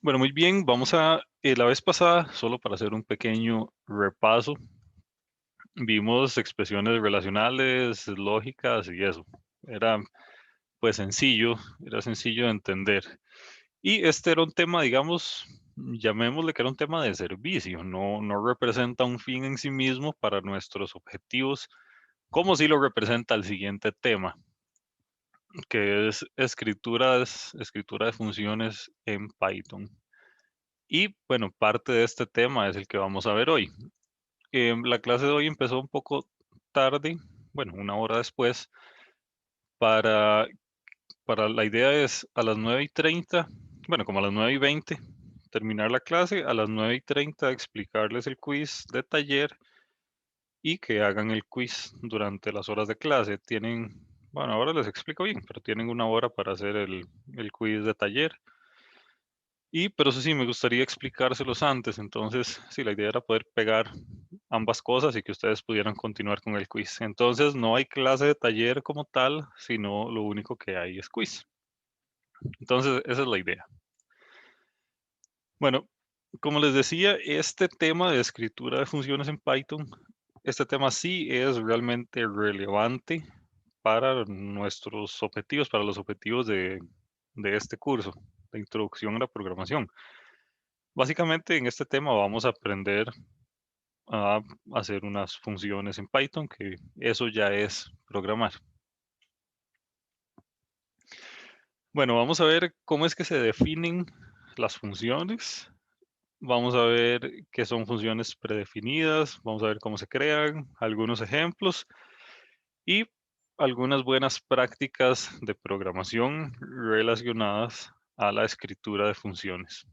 Bueno, muy bien, la vez pasada, solo para hacer un pequeño repaso, vimos expresiones relacionales, lógicas y eso. Era pues sencillo, era sencillo de entender. Y este era un tema, digamos, llamémosle que era un tema de servicio, no representa un fin en sí mismo para nuestros objetivos, como sí lo representa el siguiente tema, que es escritura de funciones en Python. Y bueno, parte de este tema es el que vamos a ver hoy. La clase de hoy empezó un poco tarde, bueno, una hora después, para, para la idea es a las 9:30, bueno, como a las 9:20, terminar la clase, a las 9:30 explicarles el quiz de taller y que hagan el quiz durante las horas de clase. Bueno, ahora les explico bien, pero tienen una hora para hacer el quiz de taller. Pero eso sí, me gustaría explicárselos antes. Entonces, sí, la idea era poder pegar ambas cosas y que ustedes pudieran continuar con el quiz. Entonces, no hay clase de taller como tal, sino lo único que hay es quiz. Entonces, esa es la idea. Bueno, como les decía, este tema de escritura de funciones en Python, este tema sí es realmente relevante para nuestros objetivos, para los objetivos de este curso, de introducción a la programación. Básicamente en este tema vamos a aprender a hacer unas funciones en Python, que eso ya es programar. Bueno, vamos a ver cómo es que se definen las funciones. Vamos a ver qué son funciones predefinidas. Vamos a ver cómo se crean, algunos ejemplos y algunas buenas prácticas de programación relacionadas a la escritura de funciones.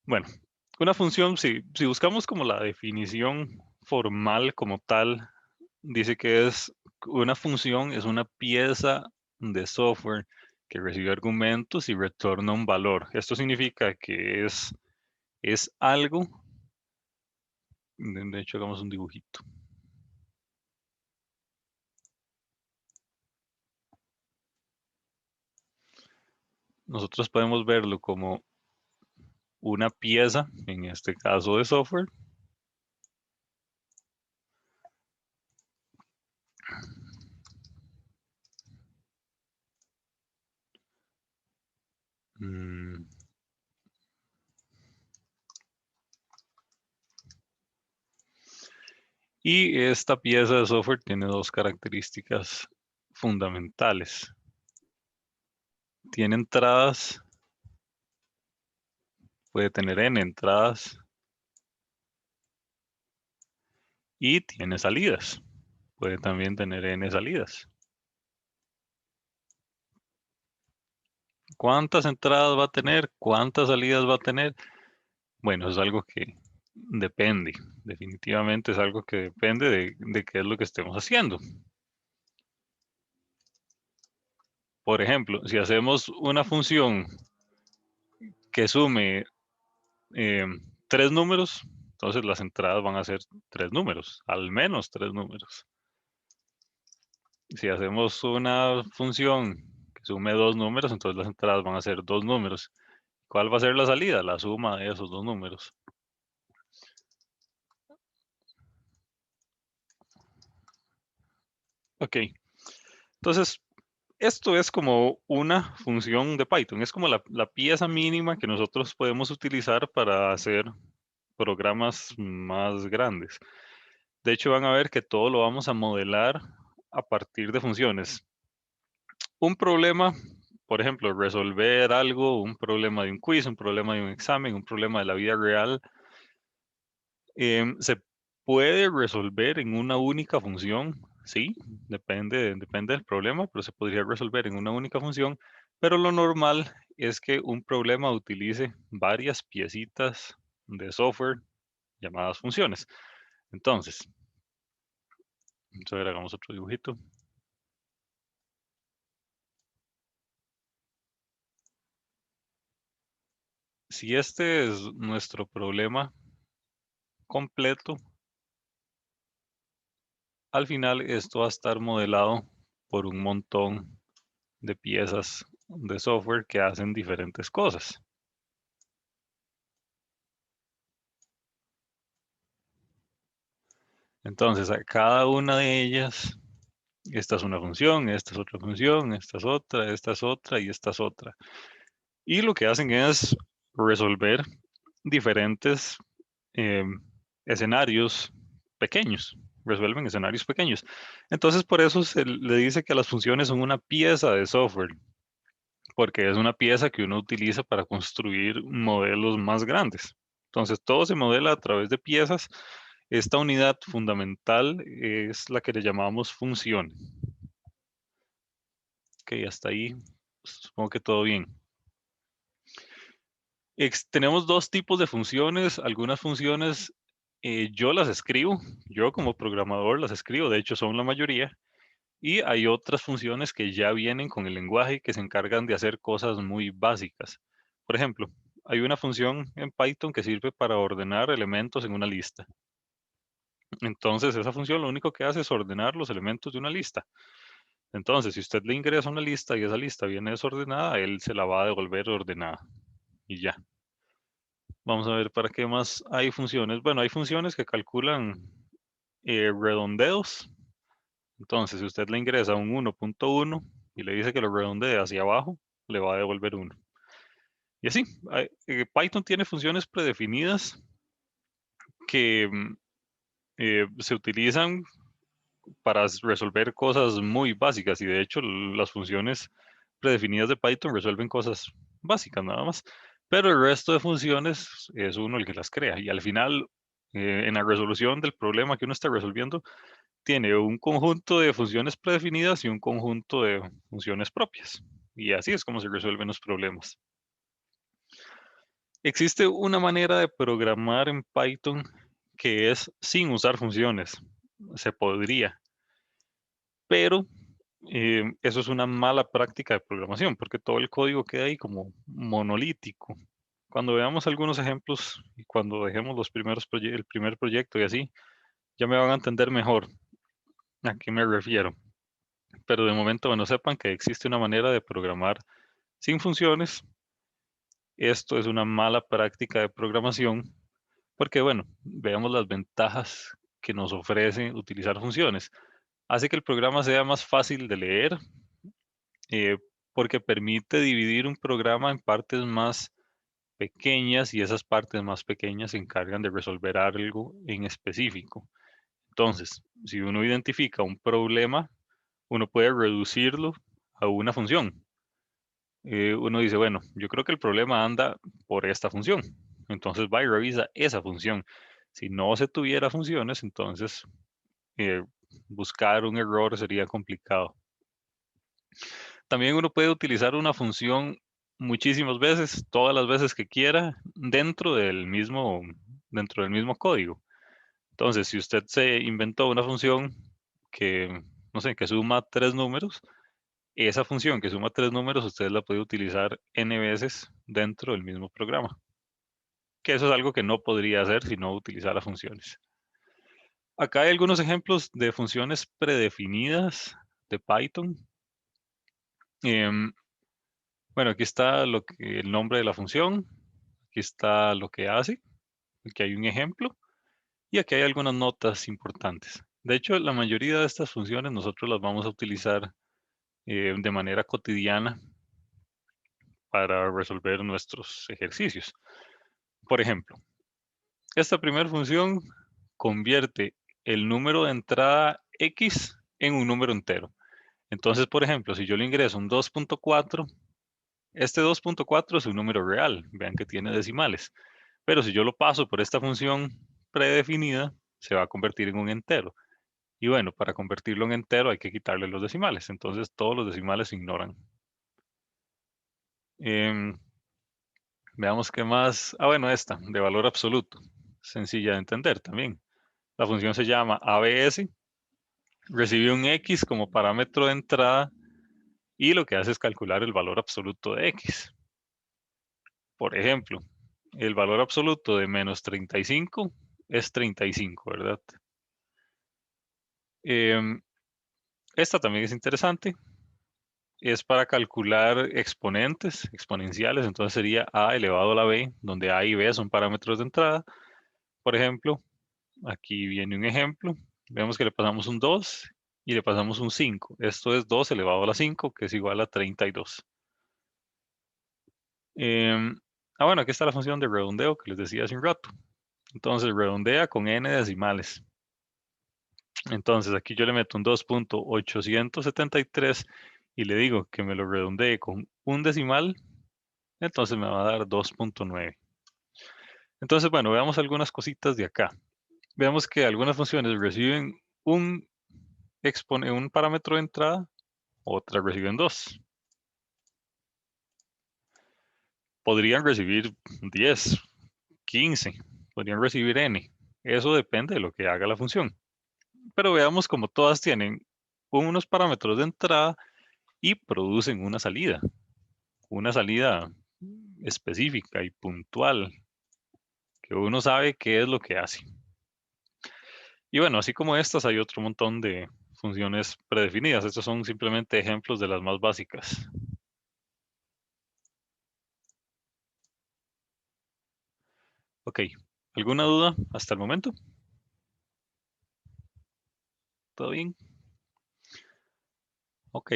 Bueno, una función, si buscamos como la definición formal como tal, dice que una función es una pieza de software que recibe argumentos y retorna un valor. Esto significa que es algo, de hecho hagamos un dibujito. Nosotros podemos verlo como una pieza, en este caso de software. Mm, Y esta pieza de software tiene dos características fundamentales. Tiene entradas, puede tener n entradas y tiene salidas. Puede también tener n salidas. ¿Cuántas entradas va a tener? ¿Cuántas salidas va a tener? Bueno, es algo que depende. Definitivamente es algo que depende de qué es lo que estemos haciendo. Por ejemplo, si hacemos una función que sume eh, tres números, entonces las entradas van a ser tres números, al menos tres números. Si hacemos una función que sume dos números, entonces las entradas van a ser dos números. ¿Cuál va a ser la salida? La suma de esos dos números. Ok, entonces esto es como una función de Python, es como la pieza mínima que nosotros podemos utilizar para hacer programas más grandes. De hecho, van a ver que todo lo vamos a modelar a partir de funciones. Un problema, por ejemplo, resolver algo, un problema de un quiz, un problema de un examen, un problema de la vida real, se puede resolver en una única función, sí, depende del problema, pero se podría resolver en una única función, pero lo normal es que un problema utilice varias piecitas de software llamadas funciones. Entonces, vamos a ver, hagamos otro dibujito. Si este es nuestro problema completo, al final esto va a estar modelado por un montón de piezas de software que hacen diferentes cosas. Entonces, a cada una de ellas, esta es una función, esta es otra función, esta es otra y esta es otra. Y lo que hacen es resolver diferentes eh, escenarios pequeños, resuelven escenarios pequeños. Entonces, por eso se le dice que las funciones son una pieza de software, porque es una pieza que uno utiliza para construir modelos más grandes. Entonces, todo se modela a través de piezas. Esta unidad fundamental es la que le llamamos función. Ok, hasta ahí supongo que todo bien. Tenemos dos tipos de funciones. Algunas funciones yo las escribo, yo como programador las escribo, de hecho son la mayoría. Y hay otras funciones que ya vienen con el lenguaje que se encargan de hacer cosas muy básicas. Por ejemplo, hay una función en Python que sirve para ordenar elementos en una lista. Entonces, esa función lo único que hace es ordenar los elementos de una lista. Entonces, si usted le ingresa una lista y esa lista viene desordenada, él se la va a devolver ordenada. Y ya. Vamos a ver para qué más hay funciones. Bueno, hay funciones que calculan redondeos. Entonces, si usted le ingresa un 1.1 y le dice que lo redondee hacia abajo, le va a devolver 1. Y así, Python tiene funciones predefinidas que se utilizan para resolver cosas muy básicas y de hecho las funciones predefinidas de Python resuelven cosas básicas nada más. Pero el resto de funciones es uno el que las crea y al final, en la resolución del problema que uno está resolviendo, tiene un conjunto de funciones predefinidas y un conjunto de funciones propias. Y así es como se resuelven los problemas. Existe una manera de programar en Python que es sin usar funciones. Se podría, pero eso es una mala práctica de programación porque todo el código queda ahí como monolítico. Cuando veamos algunos ejemplos y cuando dejemos el primer proyecto y así, ya me van a entender mejor a qué me refiero. Pero de momento, bueno, sepan que existe una manera de programar sin funciones. Esto es una mala práctica de programación porque, bueno, veamos las ventajas que nos ofrece utilizar funciones. Hace que el programa sea más fácil de leer eh, porque permite dividir un programa en partes más pequeñas y esas partes más pequeñas se encargan de resolver algo en específico. Entonces, si uno identifica un problema, uno puede reducirlo a una función. Uno dice, bueno, yo creo que el problema anda por esta función. Entonces va y revisa esa función. Si no se tuviera funciones, entonces eh, buscar un error sería complicado. También uno puede utilizar una función muchísimas veces, todas las veces que quiera, dentro del mismo código. Entonces, si usted se inventó una función que, no sé, que suma 3 números, esa función que suma 3 números, usted la puede utilizar n veces dentro del mismo programa. Que eso es algo que no podría hacer si no utilizara funciones. Acá hay algunos ejemplos de funciones predefinidas de Python. Em, bueno, aquí está el nombre de la función. Aquí está lo que hace. Aquí hay un ejemplo. Y aquí hay algunas notas importantes. De hecho, la mayoría de estas funciones nosotros las vamos a utilizar de manera cotidiana para resolver nuestros ejercicios. Por ejemplo, esta primera función convierte el número de entrada X en un número entero. Entonces, por ejemplo, si yo le ingreso un 2.4, este 2.4 es un número real. Vean que tiene decimales. Pero si yo lo paso por esta función predefinida, se va a convertir en un entero. Y bueno, para convertirlo en entero hay que quitarle los decimales. Entonces todos los decimales se ignoran. Em, Veamos qué más. Ah, bueno, esta, de valor absoluto. Sencilla de entender también. La función se llama ABS. Recibe un X como parámetro de entrada y lo que hace es calcular el valor absoluto de X. Por ejemplo, el valor absoluto de menos 35 es 35, ¿verdad? Em, Esta también es interesante. es para calcular exponentes exponenciales, entonces sería a elevado a la b, donde a y b son parámetros de entrada. Por ejemplo, aquí viene un ejemplo. Vemos que le pasamos un 2 y le pasamos un 5. Esto es 2 elevado a la 5, que es igual a 32. Bueno, aquí está la función de redondeo que les decía hace un rato. Entonces, redondea con n decimales. Entonces, aquí yo le meto un 2.873 y le digo que me lo redondee con un decimal, entonces me va a dar 2.9. Entonces, bueno, veamos algunas cositas de acá. Veamos que algunas funciones reciben un parámetro de entrada, otras reciben dos. Podrían recibir 10, 15, podrían recibir n. Eso depende de lo que haga la función. Pero veamos como todas tienen unos parámetros de entrada y producen una salida específica y puntual, que uno sabe qué es lo que hace. Y bueno, así como estas, hay otro montón de funciones predefinidas. Estos son simplemente ejemplos de las más básicas. Ok, ¿alguna duda hasta el momento? ¿Todo bien? Ok.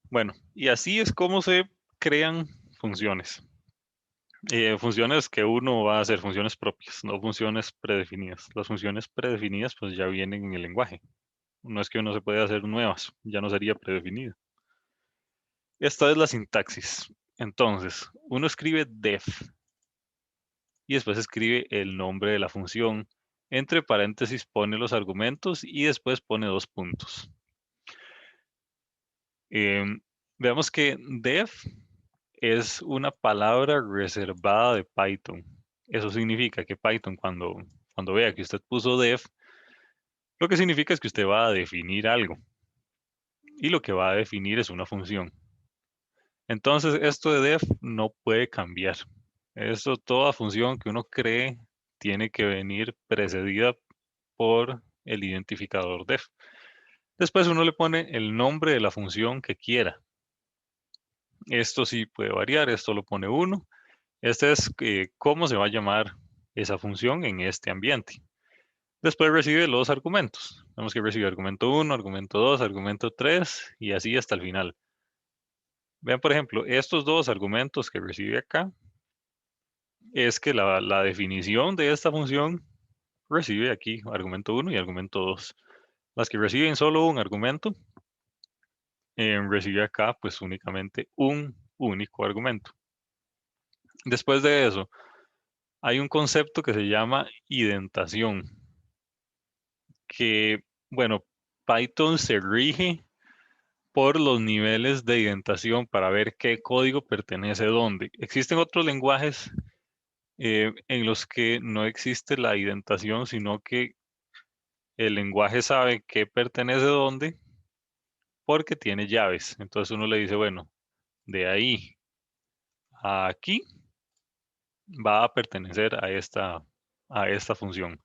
Bueno, y así es como se crean funciones. Funciones que uno va a hacer, funciones propias, no funciones predefinidas. Las funciones predefinidas pues ya vienen en el lenguaje. No es que uno se pueda hacer nuevas, ya no sería predefinida. Esta es la sintaxis. Entonces, uno escribe def y después escribe el nombre de la función. Entre paréntesis pone los argumentos y después pone dos puntos. Veamos que def es una palabra reservada de Python. Eso significa que Python cuando vea que usted puso def, lo que significa es que usted va a definir algo. Y lo que va a definir es una función. Entonces, esto de def no puede cambiar. Toda función que uno cree tiene que venir precedida por el identificador def. Después uno le pone el nombre de la función que quiera. Esto sí puede variar, esto lo pone uno. Este es cómo se va a llamar esa función en este ambiente. Después recibe los argumentos. Vemos que recibe argumento 1, argumento 2, argumento 3 y así hasta el final. Vean, por ejemplo, estos dos argumentos que recibe acá es que la definición de esta función recibe aquí argumento 1 y argumento 2. Las que reciben solo un argumento, recibe acá pues únicamente un único argumento. Después de eso, hay un concepto que se llama identación, que, bueno, Python se rige por los niveles de identación para ver qué código pertenece a dónde. Existen otros lenguajes en los que no existe la identación, sino que el lenguaje sabe qué pertenece a dónde porque tiene llaves. Entonces uno le dice, bueno, de ahí a aquí va a pertenecer a esta función.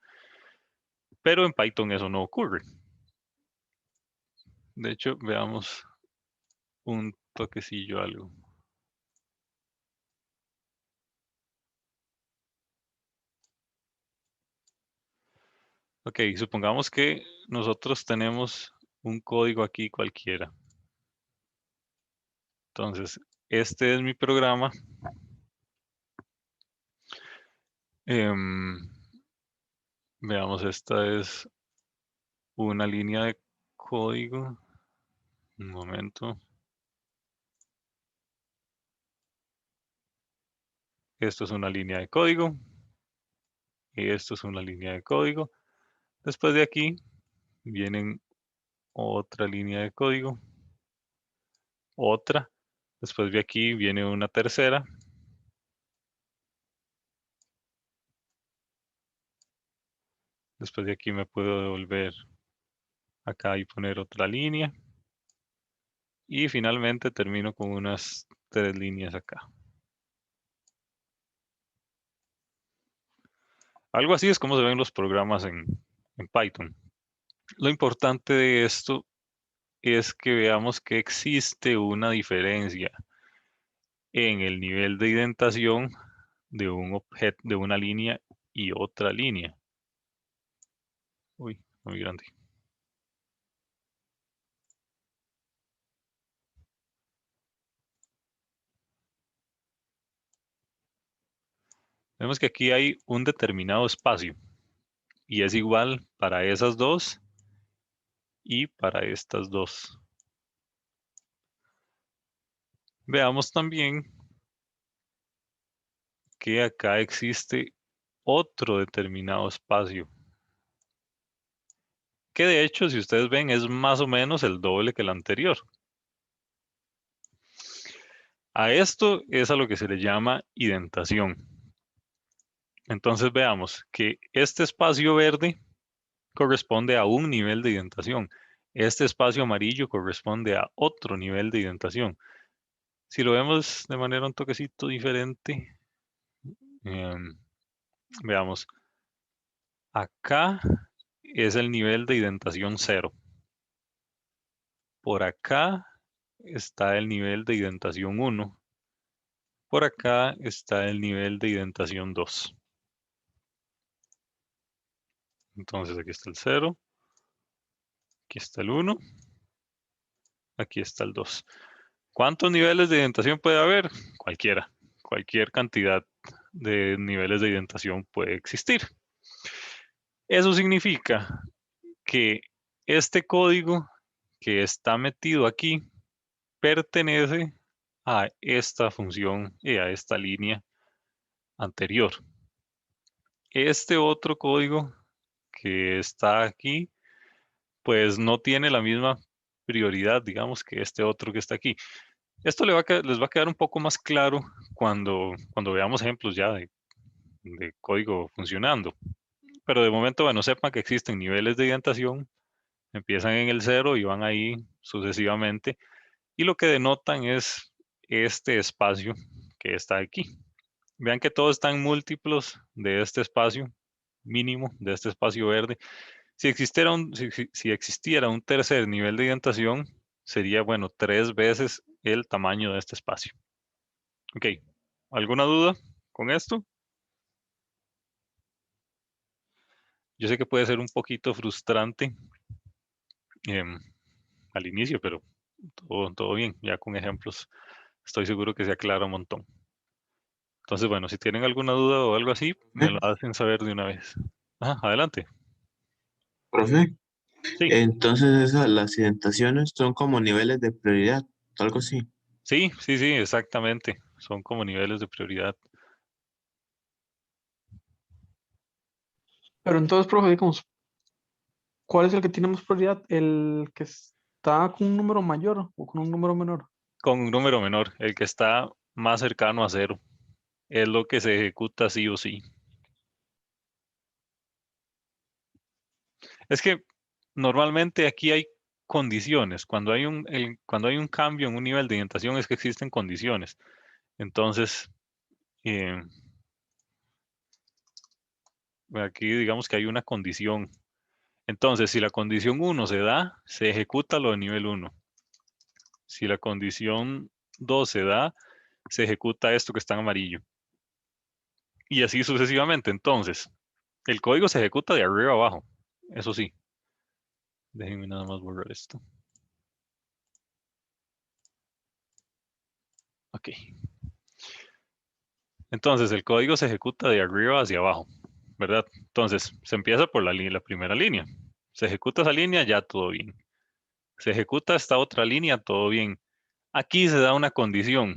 Pero en Python eso no ocurre. De hecho, veamos un toquecillo algo. Ok, supongamos que nosotros tenemos un código aquí cualquiera. Entonces, este es mi programa. Em, Veamos, esta es una línea de código. Un momento. Esto es una línea de código. Y esto es una línea de código. Después de aquí vienen otra línea de código. Otra. Después de aquí viene una tercera. Después de aquí me puedo devolver acá y poner otra línea. Y finalmente termino con unas 3 líneas acá. Algo así es como se ven los programas en Python. Lo importante de esto es que veamos que existe una diferencia en el nivel de indentación de un objeto, de una línea y otra línea. Uy, muy grande. Vemos que aquí hay un determinado espacio y es igual para esas dos y para estas dos. Veamos también que acá existe otro determinado espacio, que de hecho, si ustedes ven, es más o menos el doble que el anterior. A esto es a lo que se le llama identación. Entonces veamos que este espacio verde corresponde a un nivel de identación. Este espacio amarillo corresponde a otro nivel de identación. Si lo vemos de manera un toquecito diferente, em, veamos, acá es el nivel de identación 0. Por acá está el nivel de identación 1. Por acá está el nivel de identación 2. Entonces aquí está el 0, aquí está el 1, aquí está el 2. ¿Cuántos niveles de identación puede haber? Cualquiera. Cualquier cantidad de niveles de identación puede existir. Eso significa que este código que está metido aquí pertenece a esta función y a esta línea anterior. Este otro código que está aquí, pues no tiene la misma prioridad, digamos, que este otro que está aquí. Esto les va a quedar un poco más claro cuando veamos ejemplos ya de código funcionando. Pero de momento, bueno, sepan que existen niveles de indentación, empiezan en el 0 y van ahí sucesivamente. Y lo que denotan es este espacio que está aquí. Vean que todos están múltiplos de este espacio mínimo, de este espacio verde. Si existiera un tercer nivel de indentación, sería, bueno, 3 veces el tamaño de este espacio. Ok, ¿alguna duda con esto? Yo sé que puede ser un poquito frustrante em, al inicio, pero todo bien, ya con ejemplos estoy seguro que se aclara un montón. Entonces, bueno, si tienen alguna duda o algo así, me lo Profe, hacen saber de una vez. Ajá, adelante. profe, Sí, entonces las indentaciones son como niveles de prioridad, algo así. sí, exactamente. Son como niveles de prioridad. Pero entonces, profe, digamos, ¿cuál es el que tiene más prioridad? ¿El que está con un número mayor o con un número menor? Con un número menor, el que está más cercano a 0, es lo que se ejecuta sí o sí. Es que normalmente aquí hay condiciones. Cuando hay un cambio en un nivel de indentación es que existen condiciones. Entonces, eh, aquí digamos que hay una condición. Entonces, si la condición 1 se da, se ejecuta lo de nivel 1. Si la condición 2 se da, se ejecuta esto que está en amarillo. Y así sucesivamente. Entonces, el código se ejecuta de arriba a abajo. Eso sí. Déjenme nada más borrar esto. Ok. Entonces, el código se ejecuta de arriba hacia abajo, ¿verdad? Entonces, se empieza por la primera línea. Se ejecuta esa línea, ya todo bien. Se ejecuta esta otra línea, todo bien. Aquí se da una condición.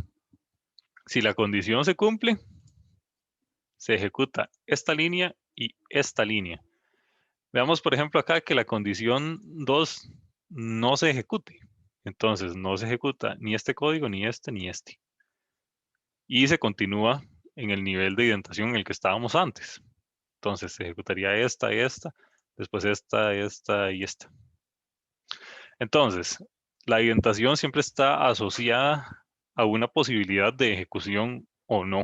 Si la condición se cumple, se ejecuta esta línea y esta línea. Veamos, por ejemplo, acá que la condición 2 no se ejecute. Entonces, no se ejecuta ni este código, ni este, ni este. Y se continúa en el nivel de indentación en el que estábamos antes. Entonces, se ejecutaría esta, después esta y esta. Entonces, la indentación siempre está asociada a una posibilidad de ejecución o no.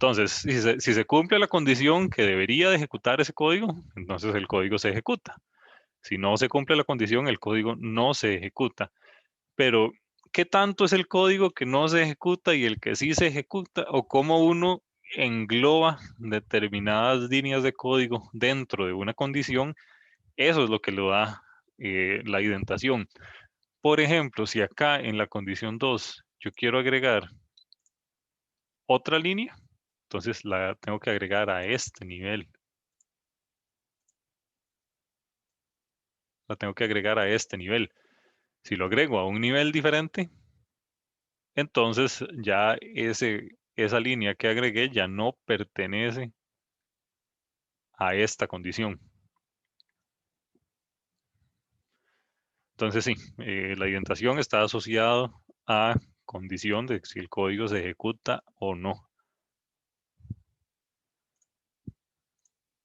Entonces, si se cumple la condición que debería de ejecutar ese código, entonces el código se ejecuta. Si no se cumple la condición, el código no se ejecuta. Pero, ¿qué tanto es el código que no se ejecuta y el que sí se ejecuta? ¿O cómo uno engloba determinadas líneas de código dentro de una condición? Eso es lo que lo da la identación. Por ejemplo, si acá en la condición 2 yo quiero agregar otra línea, entonces la tengo que agregar a este nivel. La tengo que agregar a este nivel. Si lo agrego a un nivel diferente, entonces ya esa línea que agregué ya no pertenece a esta condición. Entonces sí, la identación está asociada a condición de si el código se ejecuta o no.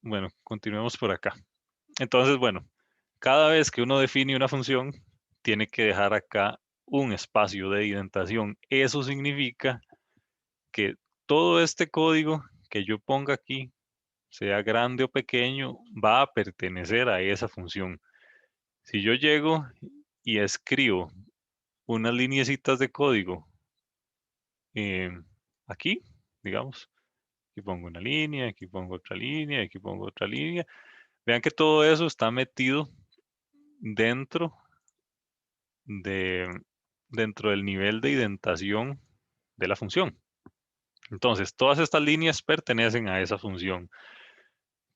Bueno, continuemos por acá. Entonces, bueno, cada vez que uno define una función, tiene que dejar acá un espacio de identación. Eso significa que todo este código que yo ponga aquí, sea grande o pequeño, va a pertenecer a esa función. Si yo llego y escribo unas lineecitas de código eh, aquí, digamos, aquí pongo una línea, aquí pongo otra línea, aquí pongo otra línea. Vean que todo eso está metido dentro dentro del nivel de identación de la función. Entonces, todas estas líneas pertenecen a esa función.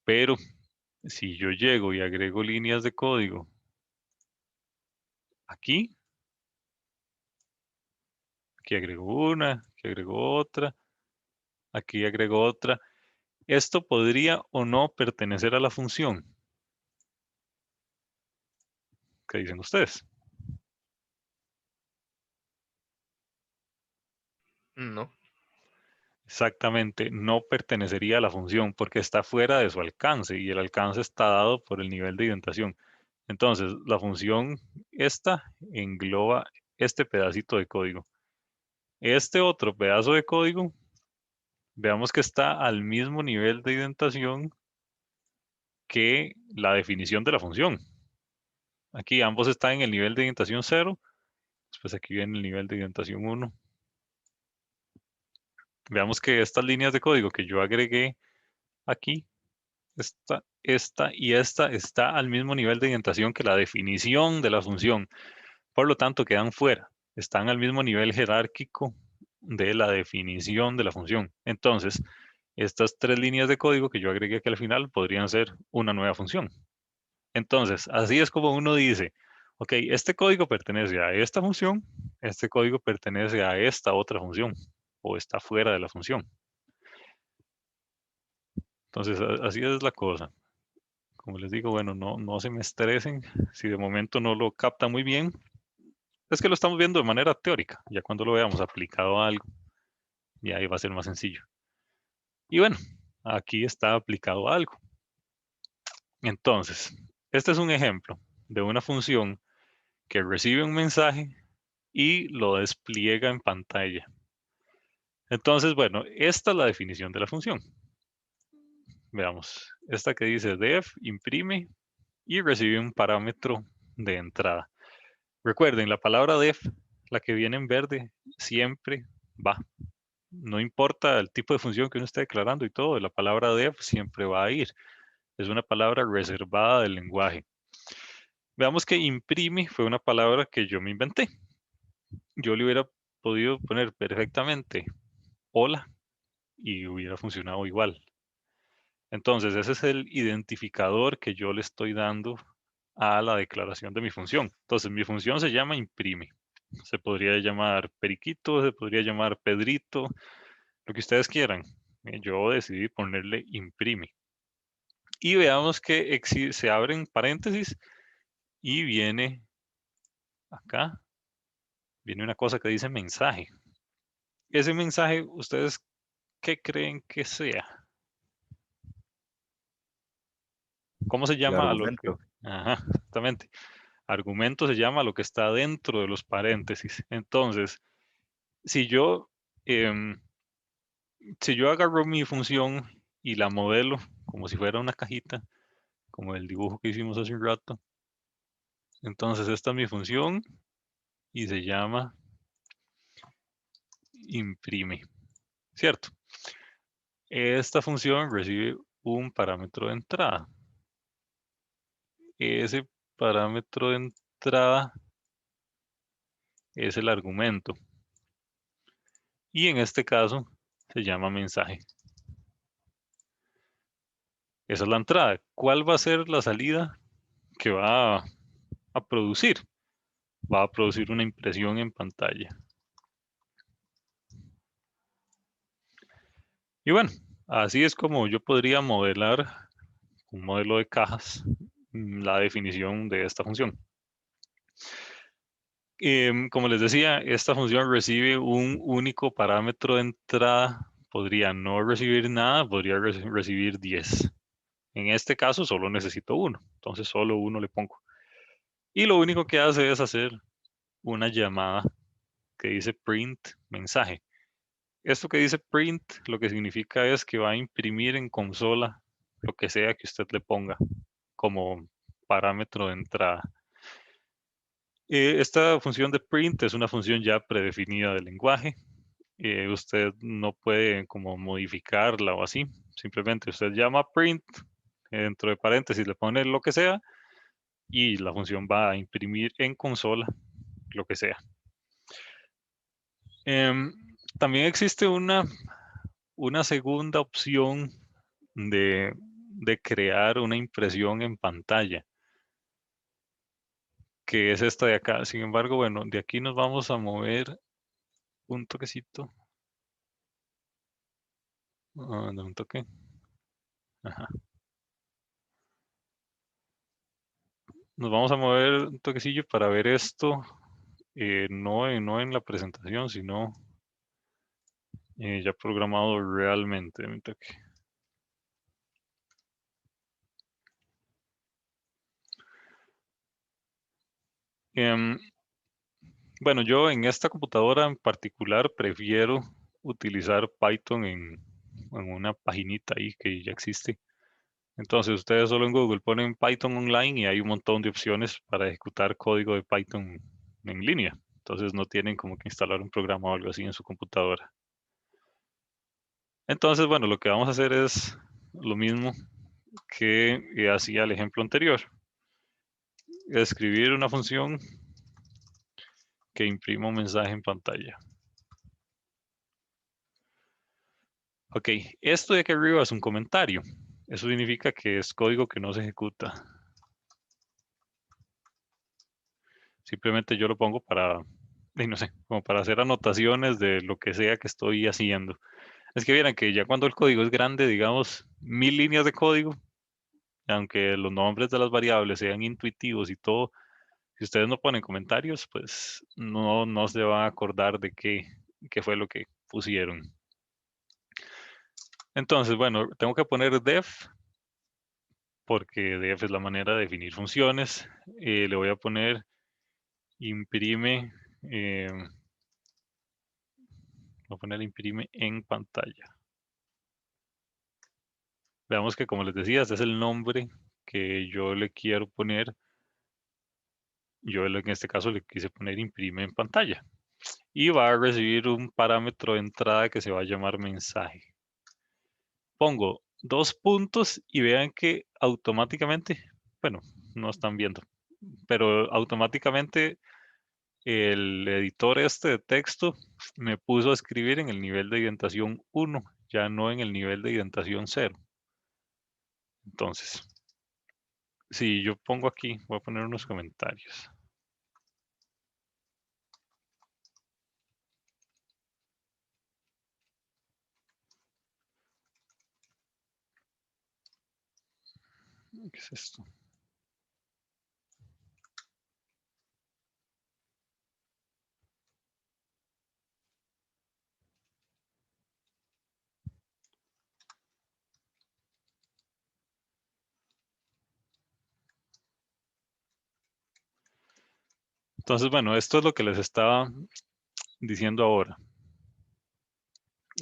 Pero si yo llego y agrego líneas de código aquí agrego una, aquí agrego otra, aquí agrego otra, esto podría o no pertenecer a la función. ¿Qué dicen ustedes? No. Exactamente, no pertenecería a la función porque está fuera de su alcance y el alcance está dado por el nivel de identación. Entonces, la función esta engloba este pedacito de código. Este otro pedazo de código, veamos que está al mismo nivel de identación que la definición de la función. Aquí ambos están en el nivel de indentación 0, después aquí viene el nivel de indentación 1. Veamos que estas líneas de código que yo agregué aquí, esta y esta está al mismo nivel de indentación que la definición de la función. Por lo tanto, quedan fuera. Están al mismo nivel jerárquico de la definición de la función. Entonces, estas tres líneas de código que yo agregué aquí al final podrían ser una nueva función. Entonces, así es como uno dice, ok, este código pertenece a esta función, este código pertenece a esta otra función o está fuera de la función. Entonces, así es la cosa. Como les digo, bueno, no se me estresen si de momento no lo capta muy bien. Es que lo estamos viendo de manera teórica. Ya cuando lo veamos aplicado a algo, ya ahí va a ser más sencillo. Y bueno, aquí está aplicado a algo. Entonces, este es un ejemplo de una función que recibe un mensaje y lo despliega en pantalla. Entonces, bueno, esta es la definición de la función. Veamos, esta que dice def imprime y recibe un parámetro de entrada. Recuerden, la palabra def, la que viene en verde, siempre va. No importa el tipo de función que uno esté declarando y todo, la palabra def siempre va a ir. Es una palabra reservada del lenguaje. Veamos que imprime fue una palabra que yo me inventé. Yo le hubiera podido poner perfectamente hola y hubiera funcionado igual. Entonces, ese es el identificador que yo le estoy dando a la declaración de mi función. Entonces, mi función se llama imprime. Se podría llamar Periquito, se podría llamar Pedrito, lo que ustedes quieran. Yo decidí ponerle imprime. Y veamos que se abren paréntesis y viene acá, viene una cosa que dice mensaje. Ese mensaje, ¿ustedes qué creen que sea? ¿Cómo se El llama a lo que? argumento. Ajá, exactamente. Argumento se llama lo que está dentro de los paréntesis. Entonces, si yo, em, si yo agarro mi función y la modelo como si fuera una cajita, como el dibujo que hicimos hace un rato, Entonces esta es mi función y se llama imprime, ¿cierto? Esta función recibe un parámetro de entrada. Ese parámetro de entrada es el argumento. Y en este caso se llama mensaje. Esa es la entrada. ¿Cuál va a ser la salida que va a producir? Va a producir una impresión en pantalla. Y bueno, así es como yo podría modelar un modelo de cajas la definición de esta función. Como les decía, esta función recibe un único parámetro de entrada. Podría no recibir nada, podría recibir 10. En este caso solo necesito uno, entonces solo uno le pongo. Y lo único que hace es hacer una llamada que dice print mensaje. Esto que dice print lo que significa es que va a imprimir en consola lo que sea que usted le ponga como parámetro de entrada. Esta función de print es una función ya predefinida del lenguaje. Usted no puede como modificarla o así. Simplemente usted llama print, dentro de paréntesis le pone lo que sea y la función va a imprimir en consola lo que sea. También existe una segunda opción de crear una impresión en pantalla, que es esta de acá. Sin embargo, bueno, de aquí nos vamos a mover un toquecito. No, un toque. Ajá. Nos vamos a mover un toquecillo para ver esto, no en la presentación, sino ya programado realmente. Un toque. Bueno, yo en esta computadora en particular prefiero utilizar Python en una paginita ahí que ya existe. Entonces ustedes solo en Google ponen Python online y hay un montón de opciones para ejecutar código de Python en línea. Entonces no tienen como que instalar un programa o algo así en su computadora. Entonces, bueno, lo que vamos a hacer es lo mismo que hacía el ejemplo anterior. Escribir una función que imprima un mensaje en pantalla. Ok, esto de aquí arriba es un comentario. Eso significa que es código que no se ejecuta. Simplemente yo lo pongo para, no sé, como para hacer anotaciones de lo que sea que estoy haciendo. Es que vieran que ya cuando el código es grande, digamos, 1000 líneas de código, aunque los nombres de las variables sean intuitivos y todo, si ustedes no ponen comentarios, pues no se van a acordar de qué fue lo que pusieron. Entonces, bueno, tengo que poner def, porque def es la manera de definir funciones. Le voy a poner imprime, voy a poner imprime en pantalla. Veamos que, como les decía, este es el nombre que yo le quiero poner. Yo en este caso le quise poner imprime en pantalla. Y va a recibir un parámetro de entrada que se va a llamar mensaje. Pongo 2 puntos y vean que automáticamente, bueno, no están viendo, pero automáticamente el editor este de texto me puso a escribir en el nivel de indentación 1, ya no en el nivel de indentación 0. Entonces, si yo pongo aquí, voy a poner unos comentarios. ¿Qué es esto? Entonces, bueno, esto es lo que les estaba diciendo ahora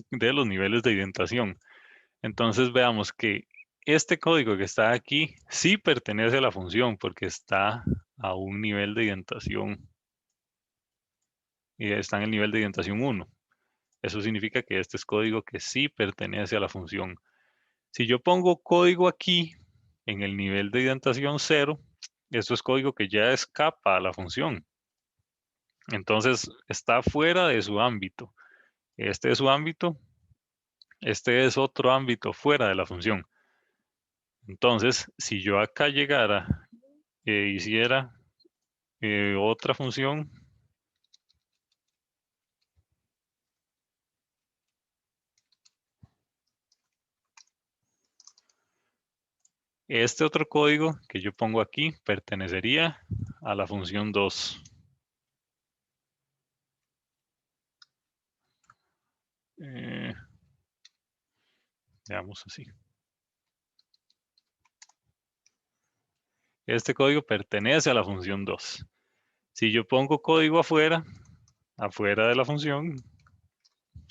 de los niveles de indentación. Entonces veamos que este código que está aquí sí pertenece a la función porque está a un nivel de indentación. Y está en el nivel de indentación 1. Eso significa que este es código que sí pertenece a la función. Si yo pongo código aquí en el nivel de indentación 0, esto es código que ya escapa a la función. Entonces está fuera de su ámbito. Este es su ámbito. Este es otro ámbito fuera de la función. Entonces, si yo acá llegara e hiciera otra función, este otro código que yo pongo aquí pertenecería a la función 2. Veamos así. Este código pertenece a la función 2. Si yo pongo código afuera de la función,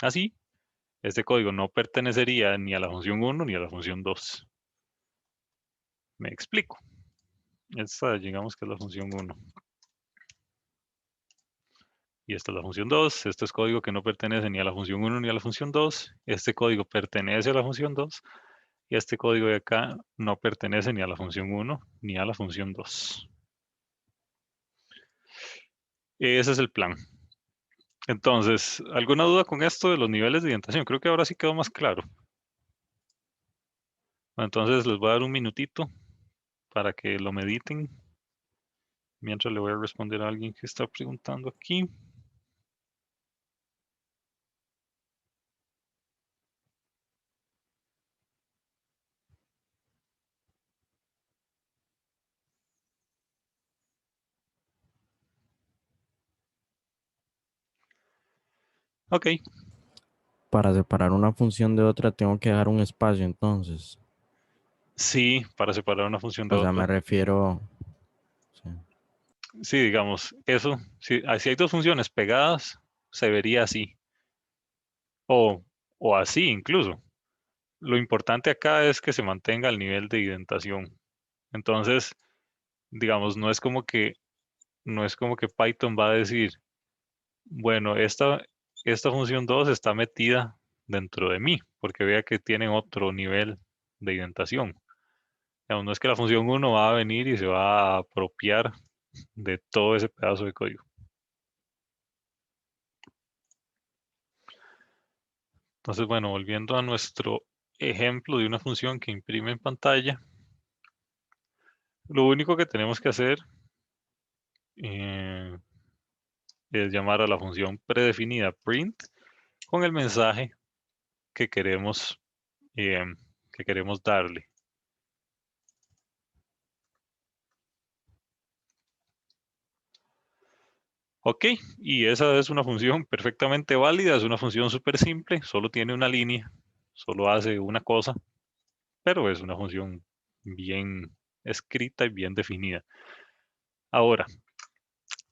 así, este código no pertenecería ni a la función 1 ni a la función 2. Me explico. Esta, digamos que es la función 1. Y esta es la función 2. Este es código que no pertenece ni a la función 1 ni a la función 2. Este código pertenece a la función 2. Y este código de acá no pertenece ni a la función 1 ni a la función 2. Ese es el plan. Entonces, ¿alguna duda con esto de los niveles de indentación? Creo que ahora sí quedó más claro. Bueno, entonces les voy a dar un minutito para que lo mediten. Mientras le voy a responder a alguien que está preguntando aquí. Ok. Para separar una función de otra tengo que dejar un espacio entonces. Sí, para separar una función de O sea, otra. me refiero... sí. Sí, digamos, eso. Si hay dos funciones pegadas, se vería así. O así incluso. Lo importante acá es que se mantenga el nivel de indentación. Entonces, digamos, no es como que Python va a decir, bueno, esta función 2 está metida dentro de mí, porque vea que tiene otro nivel de indentación. Digamos, no es que la función 1 va a venir y se va a apropiar de todo ese pedazo de código. Entonces, bueno, volviendo a nuestro ejemplo de una función que imprime en pantalla, lo único que tenemos que hacer eh, es llamar a la función predefinida print con el mensaje que queremos, eh, que queremos darle. Ok, y esa es una función perfectamente válida, es una función súper simple, solo tiene una línea, solo hace una cosa, pero es una función bien escrita y bien definida. Ahora,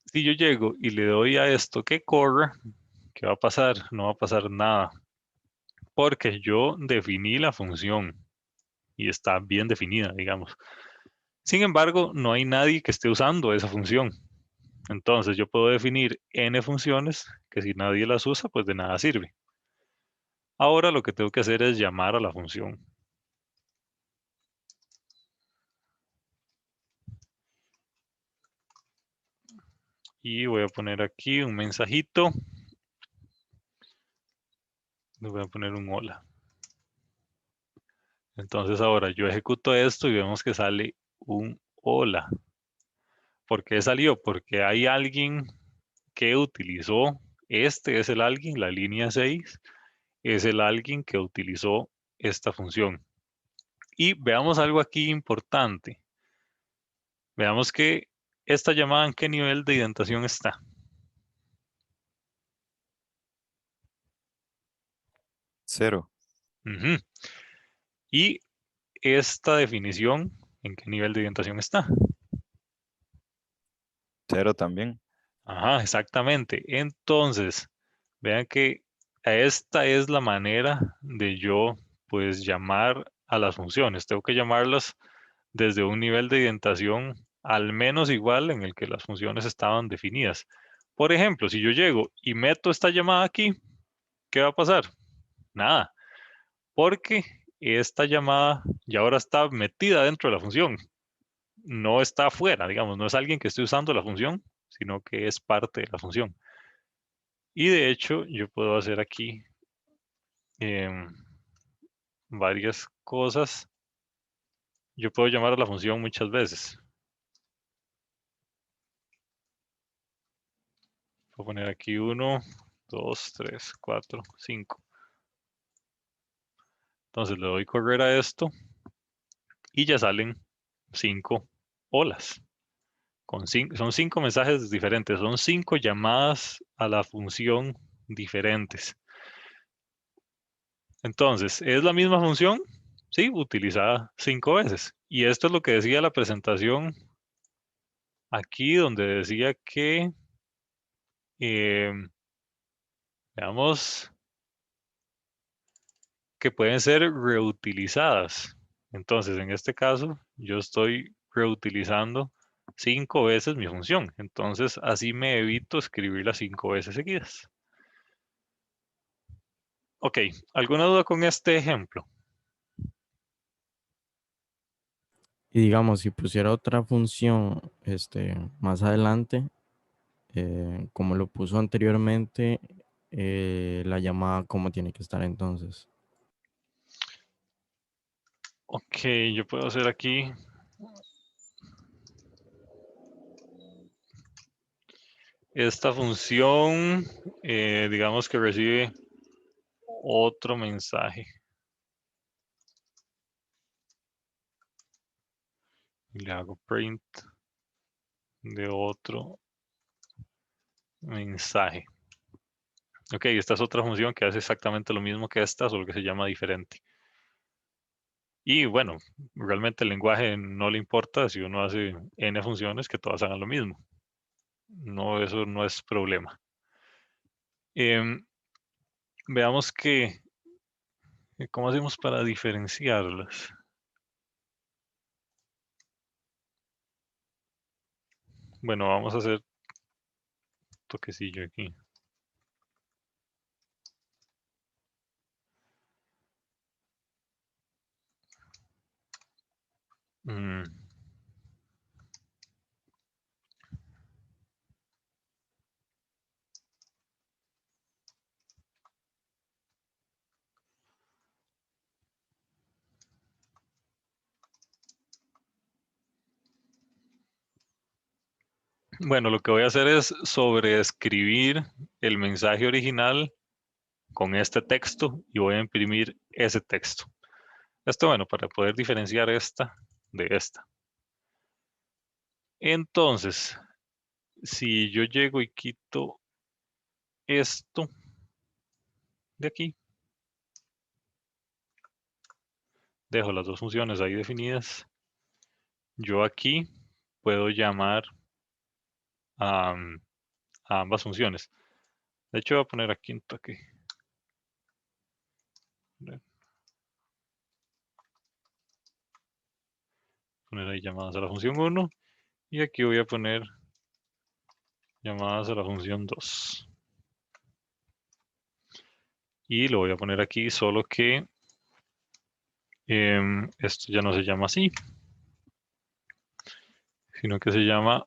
si yo llego y le doy a esto que corra, ¿qué va a pasar? No va a pasar nada, porque yo definí la función y está bien definida, digamos. Sin embargo, no hay nadie que esté usando esa función. Entonces yo puedo definir n funciones que si nadie las usa, pues de nada sirve. Ahora lo que tengo que hacer es llamar a la función. Y voy a poner aquí un mensajito. Le voy a poner un hola. Entonces ahora yo ejecuto esto y vemos que sale un hola. ¿Por qué salió? Porque hay alguien que utilizó, este es el alguien, la línea 6, es el alguien que utilizó esta función. Y veamos algo aquí importante. Veamos que esta llamada en qué nivel de indentación está. 0. Ujú. Y esta definición, ¿en qué nivel de indentación está? 0 también. Ajá, exactamente. Entonces, vean que esta es la manera de yo, pues, llamar a las funciones. Tengo que llamarlas desde un nivel de indentación al menos igual en el que las funciones estaban definidas. Por ejemplo, si yo llego y meto esta llamada aquí, ¿qué va a pasar? Nada, porque esta llamada ya ahora está metida dentro de la función. No está afuera, digamos, no es alguien que esté usando la función, sino que es parte de la función. Y de hecho, yo puedo hacer aquí varias cosas. Yo puedo llamar a la función muchas veces. Voy a poner aquí 1, 2, 3, 4, 5. Entonces le doy correr a esto y ya salen 5 olas. Son 5 mensajes diferentes, son 5 llamadas a la función diferentes. Entonces, ¿es la misma función? Sí, utilizada 5 veces. Y esto es lo que decía la presentación aquí, donde decía que, veamos, que pueden ser reutilizadas. Entonces, en este caso, yo estoy reutilizando 5 veces mi función. Entonces, así me evito escribirla 5 veces seguidas. Ok, ¿alguna duda con este ejemplo? Y digamos, si pusiera otra función más adelante, como lo puso anteriormente, la llamada, ¿cómo tiene que estar entonces? Ok, yo puedo hacer aquí. Esta función, digamos que recibe otro mensaje. Le hago print de otro mensaje. Ok, esta es otra función que hace exactamente lo mismo que esta, solo que se llama diferente. Y bueno, realmente el lenguaje no le importa si uno hace n funciones que todas hagan lo mismo. No, eso no es problema. Veamos cómo hacemos para diferenciarlas. Bueno, vamos a hacer toquecillo aquí. Bueno, lo que voy a hacer es sobreescribir el mensaje original con este texto y voy a imprimir ese texto. Esto, bueno, para poder diferenciar esta de esta. Entonces, si yo llego y quito esto de aquí, dejo las dos funciones ahí definidas, yo aquí puedo llamar a ambas funciones. De hecho, voy a poner aquí un toque. Poner ahí llamadas a la función 1 y aquí voy a poner llamadas a la función 2. Y lo voy a poner aquí, solo que esto ya no se llama así, sino que se llama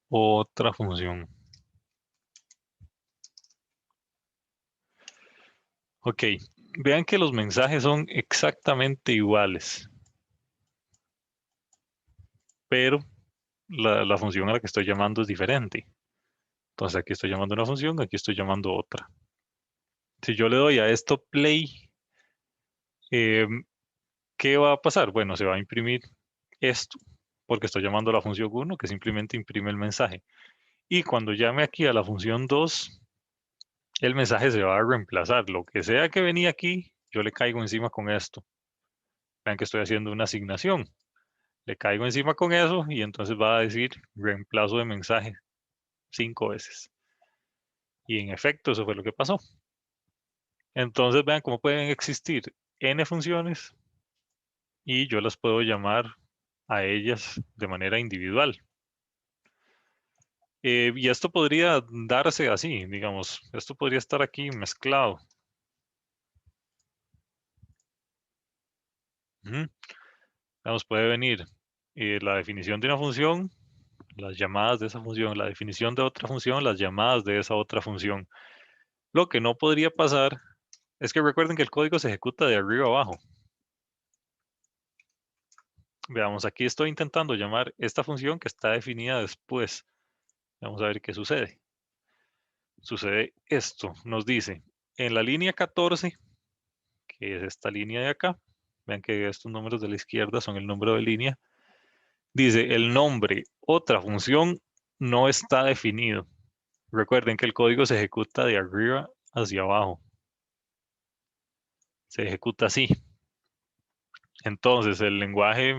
otra función. Ok, vean que los mensajes son exactamente iguales, pero la función a la que estoy llamando es diferente. Entonces aquí estoy llamando una función, aquí estoy llamando otra. Si yo le doy a esto play, ¿qué va a pasar? Bueno, se va a imprimir esto, porque estoy llamando a la función 1, que simplemente imprime el mensaje. Y cuando llame aquí a la función 2, el mensaje se va a reemplazar. Lo que sea que venía aquí, yo le caigo encima con esto. Vean que estoy haciendo una asignación. Le caigo encima con eso y entonces va a decir reemplazo de mensaje 5 veces. Y en efecto, eso fue lo que pasó. Entonces vean cómo pueden existir n funciones y yo las puedo llamar a ellas de manera individual. Y esto podría darse así, digamos, esto podría estar aquí mezclado. Vamos, puede venir la definición de una función, las llamadas de esa función, la definición de otra función, las llamadas de esa otra función. Lo que no podría pasar es que recuerden que el código se ejecuta de arriba a abajo. Veamos, aquí estoy intentando llamar esta función que está definida después. Vamos a ver qué sucede. Sucede esto, nos dice, en la línea 14, que es esta línea de acá, vean que estos números de la izquierda son el número de línea, dice el nombre otra función no está definido. Recuerden que el código se ejecuta de arriba hacia abajo. Se ejecuta así. Entonces el lenguaje,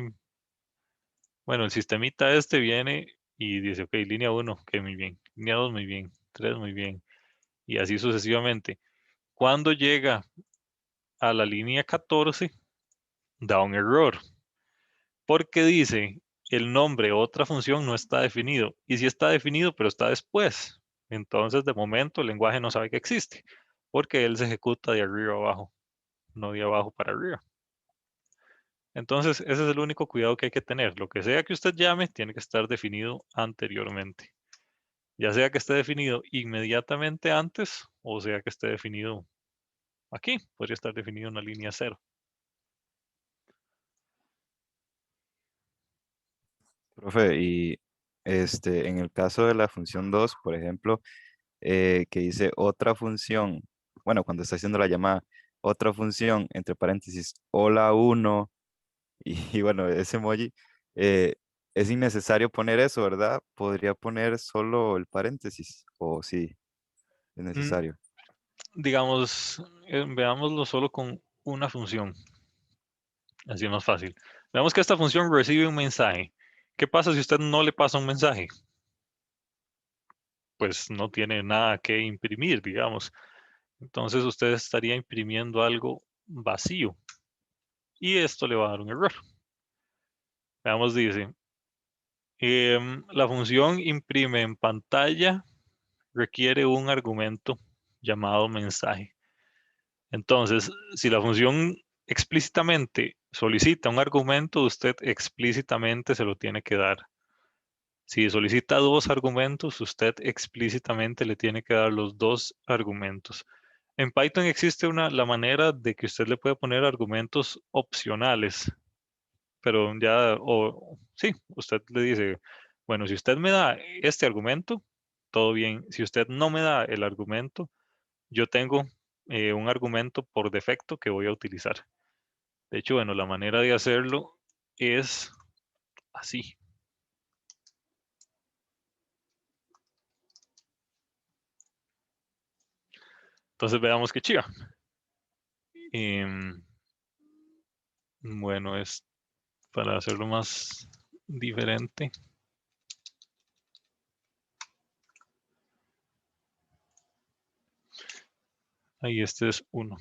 bueno, el sistemita este viene y dice, ok, línea 1, ok, muy bien. Línea 2, muy bien. 3, muy bien. Y así sucesivamente. Cuando llega a la línea 14, da un error. Porque dice, el nombre otra función no está definido. Y sí está definido, pero está después. Entonces, de momento, el lenguaje no sabe que existe. Porque él se ejecuta de arriba a abajo, no de abajo para arriba. Entonces, ese es el único cuidado que hay que tener. Lo que sea que usted llame, tiene que estar definido anteriormente. Ya sea que esté definido inmediatamente antes, o sea que esté definido aquí. Podría estar definido en la línea 0. Profe, y en el caso de la función 2, por ejemplo, que dice otra función, bueno, cuando está haciendo la llamada, otra función, entre paréntesis, hola 1, y bueno, ese emoji, es innecesario poner eso, ¿verdad? Podría poner solo el paréntesis, o sí, es necesario. Digamos, veámoslo solo con una función. Así es más fácil. Veamos que esta función recibe un mensaje. ¿Qué pasa si usted no le pasa un mensaje? Pues no tiene nada que imprimir, digamos. Entonces usted estaría imprimiendo algo vacío. Y esto le va a dar un error. Veamos, dice, la función imprime en pantalla requiere un argumento llamado mensaje. Entonces, si la función explícitamente solicita un argumento, usted explícitamente se lo tiene que dar. Si solicita 2 argumentos, usted explícitamente le tiene que dar los 2 argumentos. En Python existe la manera de que usted le puede poner argumentos opcionales, pero ya, sí, usted le dice, bueno, si usted me da este argumento, todo bien. Si usted no me da el argumento, yo tengo un argumento por defecto que voy a utilizar. De hecho, bueno, la manera de hacerlo es así. Entonces veamos qué chiva. Bueno, es para hacerlo más diferente. Ahí este es 1.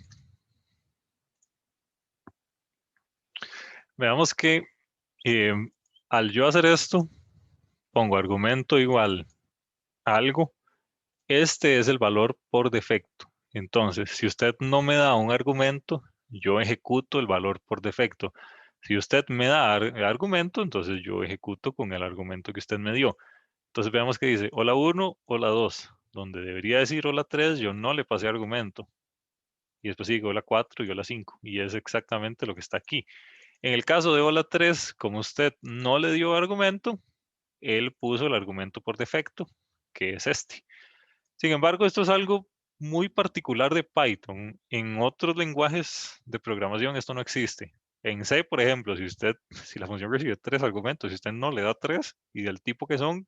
Veamos que al yo hacer esto, pongo argumento igual a algo. Este es el valor por defecto. Entonces, si usted no me da un argumento, yo ejecuto el valor por defecto. Si usted me da argumento, entonces yo ejecuto con el argumento que usted me dio. Entonces veamos que dice hola 1, hola 2. Donde debería decir hola 3, yo no le pasé argumento. Y después sigue hola 4 y hola 5. Y es exactamente lo que está aquí. En el caso de hola 3, como usted no le dio argumento, él puso el argumento por defecto, que es este. Sin embargo, esto es algo muy particular de Python. En otros lenguajes de programación esto no existe. En C, por ejemplo, si la función recibe 3 argumentos, si usted no le da 3 y del tipo que son,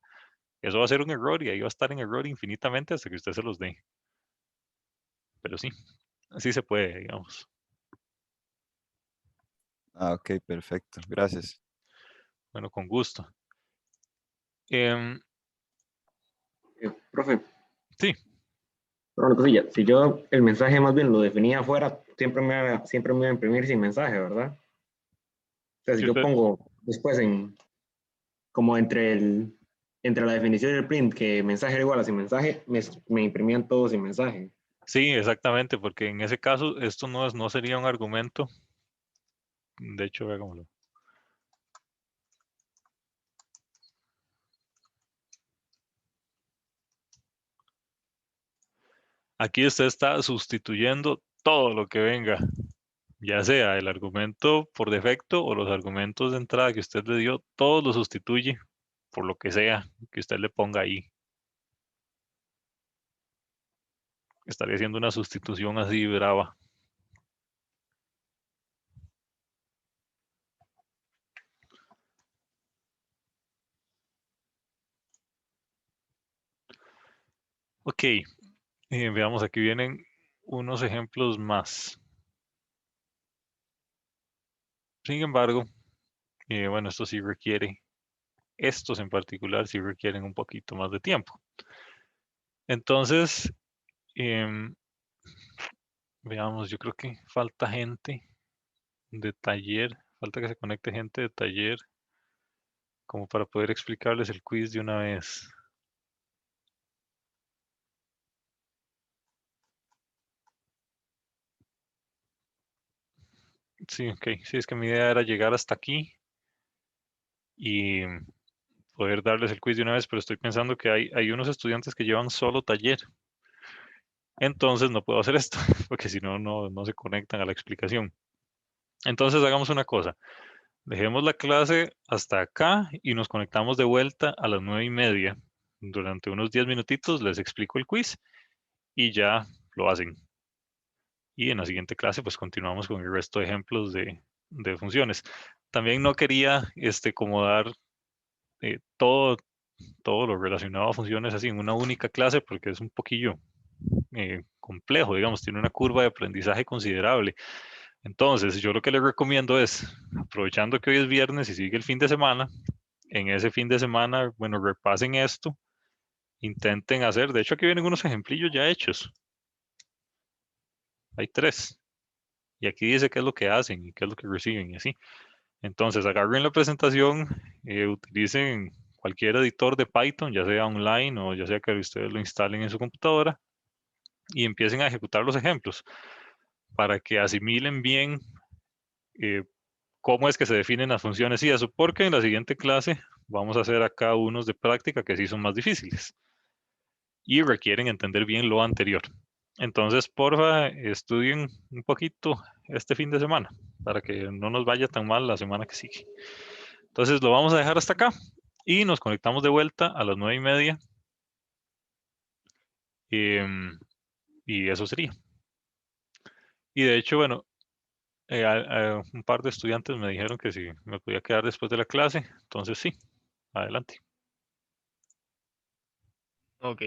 eso va a ser un error y ahí va a estar en error infinitamente hasta que usted se los dé. Pero sí, así se puede, digamos. Ah, ok, perfecto, gracias. Bueno, con gusto. Profe, Sí, una cosilla. Si yo el mensaje más bien lo definía afuera, siempre me iba a imprimir sin mensaje, ¿verdad? sea, si Sí, yo usted- pongo después como entre la definición y el print, que mensaje era igual a sin mensaje, me imprimían todo sin mensaje. Sí, exactamente, porque en ese caso esto no sería un argumento. De hecho, veámoslo. Aquí usted está sustituyendo todo lo que venga, ya sea el argumento por defecto o los argumentos de entrada que usted le dio, todo lo sustituye por lo que sea que usted le ponga ahí. Estaría haciendo una sustitución así brava. Ok, veamos, aquí vienen unos ejemplos más. Sin embargo, bueno, estos en particular sí requieren un poquito más de tiempo. Entonces, em, veamos, yo creo que falta gente de taller, falta que se conecte gente de taller como para poder explicarles el quiz de una vez. Sí, ok, sí, es que mi idea era llegar hasta aquí y poder darles el quiz de una vez, pero estoy pensando que hay unos estudiantes que llevan solo taller. Entonces no puedo hacer esto, porque si no, no se conectan a la explicación. Entonces hagamos una cosa. Dejemos la clase hasta acá y nos conectamos de vuelta a las 9:30. Durante unos 10 minutitos les explico el quiz y ya lo hacen. Y en la siguiente clase pues continuamos con el resto de ejemplos de funciones. También no quería como dar todo lo relacionado a funciones así en una única clase porque es un poquillo complejo, digamos, tiene una curva de aprendizaje considerable. Entonces, yo lo que les recomiendo es, aprovechando que hoy es viernes y sigue el fin de semana, en ese fin de semana, bueno, repasen esto, intenten hacer, de hecho aquí vienen unos ejemplillos ya hechos, hay 3, y aquí dice qué es lo que hacen y qué es lo que reciben y así. Entonces, agarren la presentación, utilicen cualquier editor de Python, ya sea online o ya sea que ustedes lo instalen en su computadora y empiecen a ejecutar los ejemplos para que asimilen bien eh, cómo es que se definen las funciones y eso, porque en la siguiente clase vamos a hacer acá unos de práctica que sí son más difíciles y requieren entender bien lo anterior. Entonces, porfa, estudien un poquito este fin de semana para que no nos vaya tan mal la semana que sigue. Entonces, lo vamos a dejar hasta acá y nos conectamos de vuelta a las 9:30. Y eso sería. Y de hecho, bueno, un par de estudiantes me dijeron que si me podía quedar después de la clase, entonces sí, adelante. Ok,